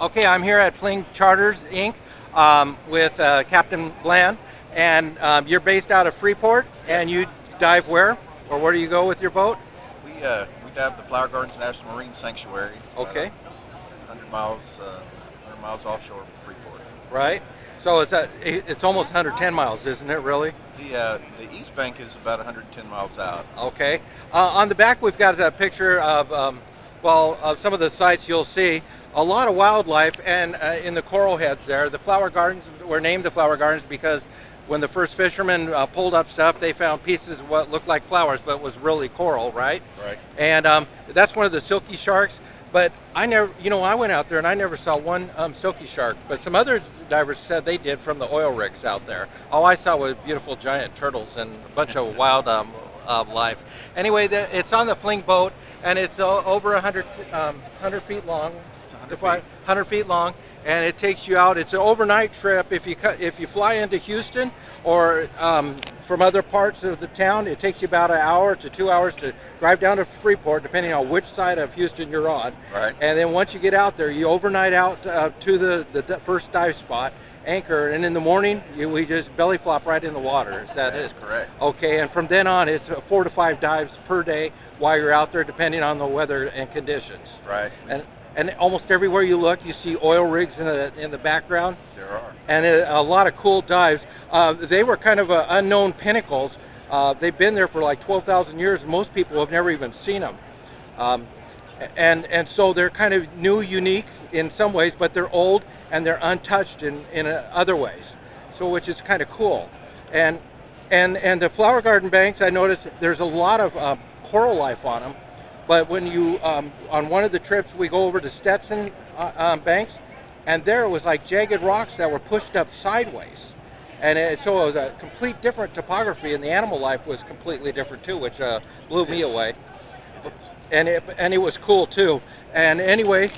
Okay, I'm here at Fling Charters, Inc. With Captain Bland, and you're based out of Freeport, and you dive where? Or where do you go with your boat? We dive the Flower Gardens National Marine Sanctuary. Okay. 100 miles offshore from Freeport. Right. So it's almost 110 miles, isn't it? Really? The east bank is about 110 miles out. Okay. On the back, we've got a picture of of some of the sites you'll see. A lot of wildlife, and in the coral heads there, the flower gardens were named the flower gardens because when the first fishermen pulled up stuff, they found pieces of what looked like flowers, but was really coral, right? Right. And that's one of the silky sharks. But I never, I went out there and I never saw one silky shark. But some other divers said they did from the oil rigs out there. All I saw was beautiful giant turtles and a bunch of wild life. Anyway, it's on the Fling boat, and it's over 100 feet long. 100 feet long, and it takes you out. It's an overnight trip. If you fly into Houston or from other parts of the town, it takes you about an hour to 2 hours to drive down to Freeport, depending on which side of Houston you're on. Right. And then once you get out there, you overnight out to the first dive spot, anchor, and in the morning we just belly flop right in the water. That is correct. Okay, and from then on it's 4 to 5 dives per day while you're out there, depending on the weather and conditions. Right. And almost everywhere you look, you see oil rigs in the background. There are. And a lot of cool dives. They were kind of unknown pinnacles. They've been there for like 12,000 years. Most people have never even seen them. And so they're kind of new, unique in some ways, but they're old and they're untouched in other ways. So which is kind of cool. And the flower garden banks, I noticed there's a lot of coral life on them. But when you, on one of the trips, we go over to Stetson banks, and there it was like jagged rocks that were pushed up sideways. And so it was a complete different topography, and the animal life was completely different too, which blew me away. And it was cool too. And anyway,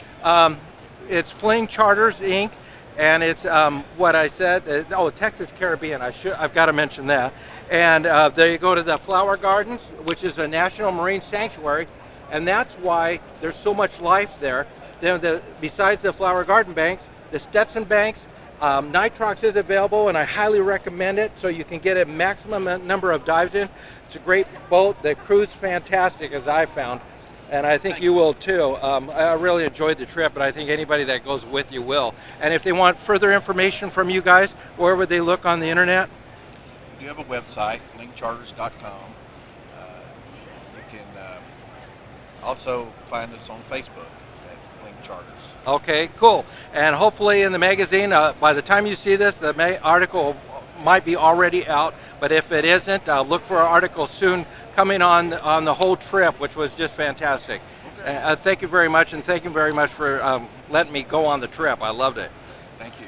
it's Fling Charters, Inc., and it's what I said, Texas Caribbean, I've got to mention that. And they go to the Flower Gardens, which is a national marine sanctuary. And that's why there's so much life there. Besides the flower garden banks, the Stetson banks, nitrox is available, and I highly recommend it so you can get a maximum number of dives in. It's a great boat. The crew's fantastic, as I found, and I think you will too. I really enjoyed the trip, and I think anybody that goes with you will. And if they want further information from you guys, where would they look on the internet? We do have a website, flingcharters.com. You can also find us on Facebook at Fling Charters. Okay, cool. And hopefully in the magazine, by the time you see this, the article might be already out. But if it isn't, look for an article soon coming on the whole trip, which was just fantastic. Okay. Thank you very much, and thank you very much for letting me go on the trip. I loved it. Thank you.